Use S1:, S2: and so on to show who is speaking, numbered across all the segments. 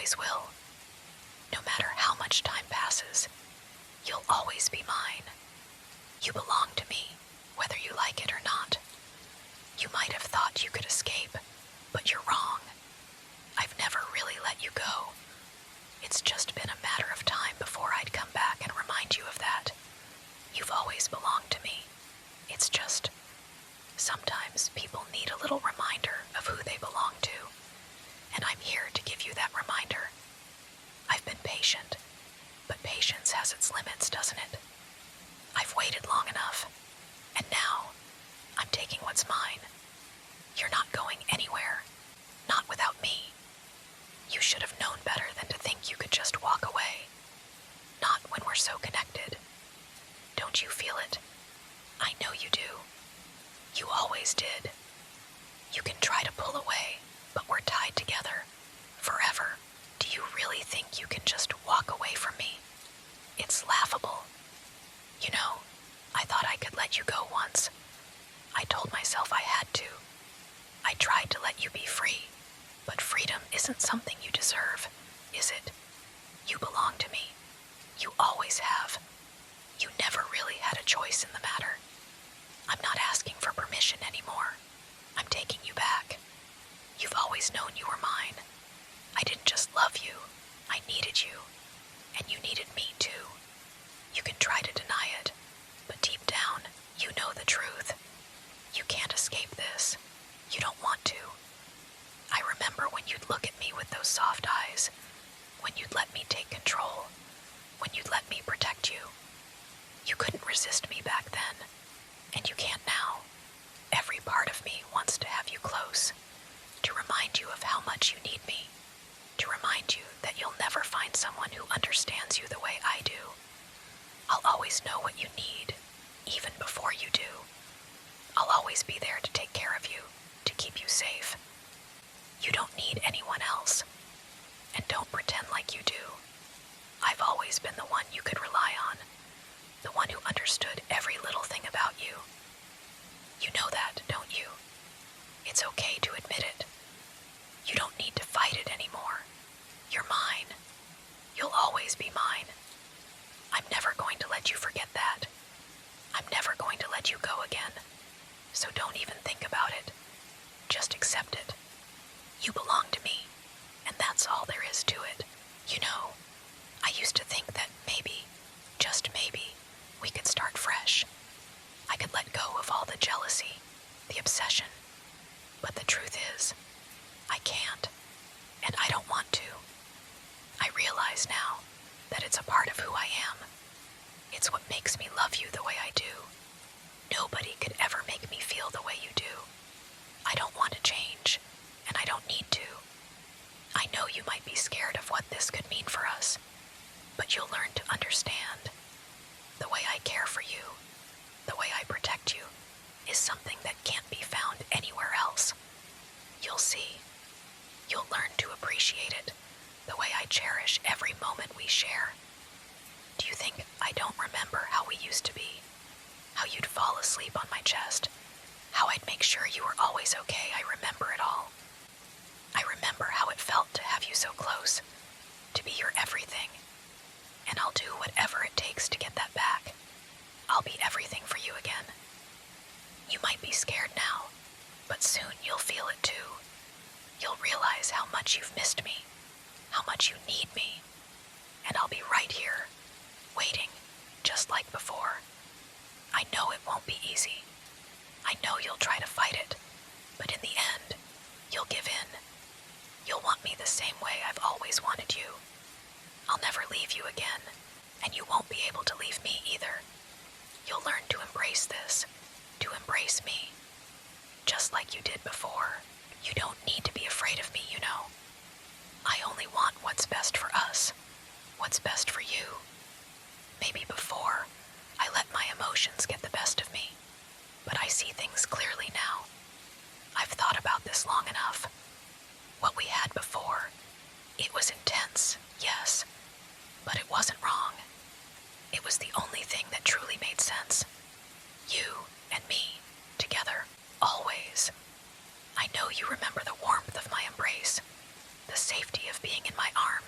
S1: always will. No matter how much time passes, you'll always be mine. You belong to me, whether you like it or not. You might have thought you could escape, but you're wrong. I've never really let you go. It's just been a matter of time before I'd come back and remind you of that. You've always belonged to me. It's just, sometimes people need a little reminder of who they belong to, and I'm here to give you that reminder. I've been patient, but patience has its limits, doesn't it? I've waited long enough, and now I'm taking what's mine. You're not going anywhere, not without me. You should have known better than to think you could just walk away. Not when we're so connected. Don't you feel it? I know you do. You always did. You can try to pull away, but we're tied together. Forever. Do you really think you can just walk away from me? It's laughable. You know, I thought I could let you go once. I told myself I had to. I tried to let you be free, but freedom isn't something you deserve, is it? You belong to me. You always have. You never really had a choice in the matter. I'm not asking for permission anymore. I'm taking you back. You've always known you were mine. I didn't just love you, I needed you. And you needed me too. You can try to deny it, but deep down, you know the truth. You can't escape this. You don't want to. I remember when you'd look at me with those soft eyes, when you'd let me take control, when you'd let me protect you. You couldn't resist me back then, and you can't now. Every part of me wants to have you close, to remind you of how much you need me, to remind you that you'll never find someone who understands you the way I do. I'll always know what you need, even before you do. I'll always be there to take care of you, to keep you safe. You don't need anyone else, and don't pretend like you do. I've always been the one you could rely on, the one who understood every little thing about you. You know that, don't you? It's okay to admit it. You don't need to fight it anymore. You're mine. You'll always be mine. I'm never going to let you forget that. I'm never going to let you go again. So don't even think about it. Just accept it. You belong to me, and that's all there is to it. You know, I used to think that maybe, just maybe, we could start fresh. I could let go of all the jealousy, the obsession. But the truth is, I can't, and I don't want to. I realize now that it's a part of who I am. It's what makes me love you the way I do. Nobody could ever make me feel the way you do. I don't want to change, and I don't need to. I know you might be scared of what this could mean for us, but you'll learn to understand. The way I care for you, the way I protect you, is something that can't be found anywhere else. You'll see. You'll learn to appreciate it, the way I cherish every moment we share. Do you think I don't remember how we used to be? How you'd fall asleep on my chest? How I'd make sure you were always okay? I remember it all. I remember how it felt to have you so close, to be your everything. And I'll do whatever it takes to get that back. I'll be everything for you again. You might be scared now, but soon you'll feel it too. You'll realize how much you've missed me, how much you need me. And I'll be right here, waiting, just like before. I know it won't be easy. I know you'll try to fight it, but in the end, you'll give in. You'll want me the same way I've always wanted you. I'll never leave you again, and you won't be able to leave me either. You'll learn to embrace this, to embrace me, just like you did before. You don't need to be afraid of me, you know. I only want what's best for us, what's best for you. Maybe before, I let my emotions get the best of me, but I see things clearly now. I've thought about this long enough. What we had before, it was intense, yes, but it wasn't wrong. It was the only thing that truly made sense. You and me, together, always. I know you remember the warmth of my embrace, the safety of being in my arms.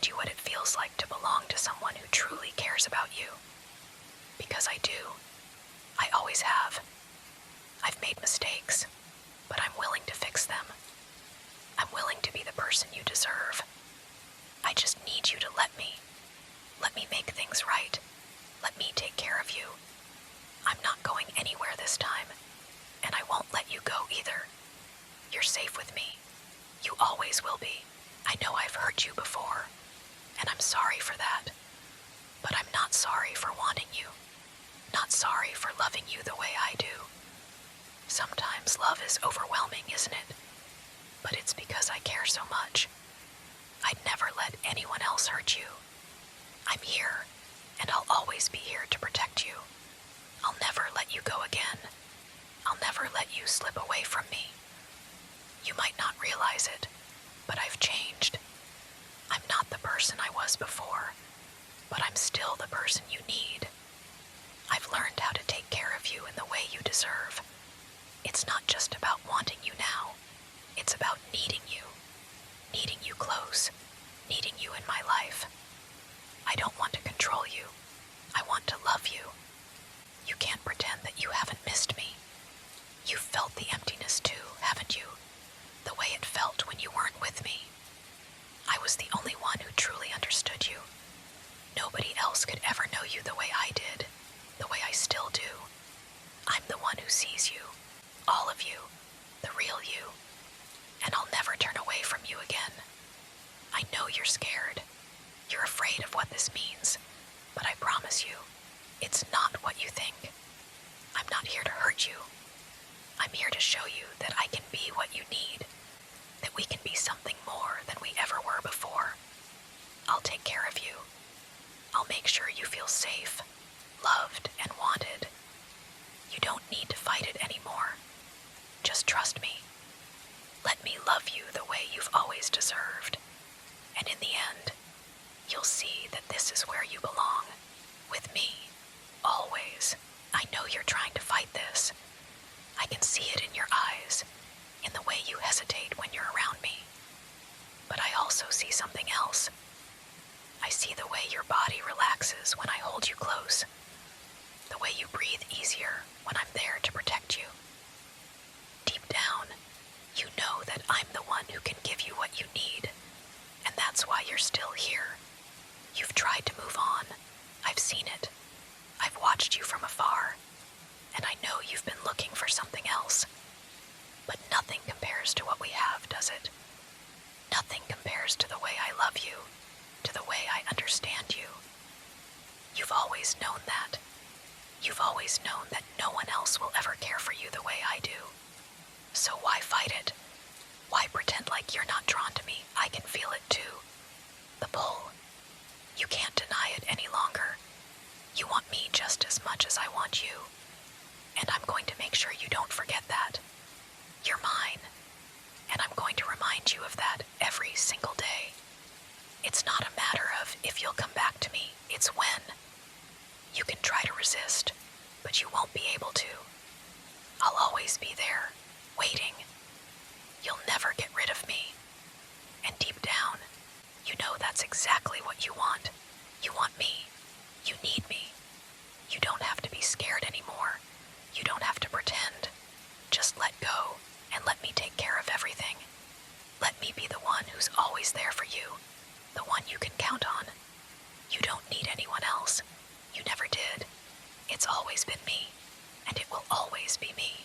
S1: remind you what it feels like to belong to someone who truly cares about you. Because I do. I always have. I've made mistakes, but I'm willing to fix them. I'm willing to be the person you deserve. I just need you to let me. Let me make things right. Let me take care of you. I'm not going anywhere this time, and I won't let you go either. You're safe with me. You always will be. I know I've hurt you before, and I'm sorry for that. But I'm not sorry for wanting you. Not sorry for loving you the way I do. Sometimes love is overwhelming, isn't it? But it's because I care so much. I'd never let anyone else hurt you. I'm here, and I'll always be here to protect you. I'll never let you go again. I'll never let you slip away from me. You might not realize it, but I've changed. I'm not the person I was before, but I'm still the person you need. I've learned how to take care of you in the way you deserve. It's not just about wanting you now. It's about needing you close, needing you in my life. I don't want to control you. I want to love you. You can't pretend that you haven't missed me. You've felt the emptiness too, haven't you? The way it felt when you weren't with me. I was the only one who truly understood you. Nobody else could ever know you the way I did, the way I still do. I'm the one who sees you, all of you, the real you, and I'll never turn away from you again. I know you're scared. You're afraid of what this means, but I promise you, it's not what you think. I'm not here to hurt you. I'm here to show you that I can be what you need, that we can be something more than we ever were before. I'll take care of you. I'll make sure you feel safe, loved, and wanted. You don't need to fight it anymore. Just trust me. Let me love you the way you've always deserved. And in the end, you'll see that this is where you belong. With me. Always. I know you're trying to fight this. I can see it in your eyes, in the way you hesitate when you're around me. But I also see something else. I see the way your body relaxes when I hold you close. The way you breathe easier when I'm there to protect you. Deep down, you know that I'm the one who can give you what you need, and that's why you're still here. You've tried to move on. I've seen it. I've watched you from afar, and I know you've been looking for something else. But nothing compares to what we have, does it? Nothing compares to the way I love you, to the way I understand you. You've always known that. You've always known that no one else will ever care for you the way I do. So why fight it? Why pretend like you're not drawn to me? I can feel it too. The pull. You can't deny it any longer. You want me just as much as I want you. And I'm going to make sure you don't forget that. You're mine. And I'm going to remind you of that every single day. It's not a matter of if you'll come back to me, it's when. You can try to resist, but you won't be able to. I'll always be there, waiting. You'll never get rid of me. And deep down, you know that's exactly what you want. You want me. You need me. You don't have to be scared anymore. You don't have to pretend. Just let go and let me take care of everything. Let me be the one who's always there for you, the one you can count on. You don't need anyone else. You never did. It's always been me, and it will always be me.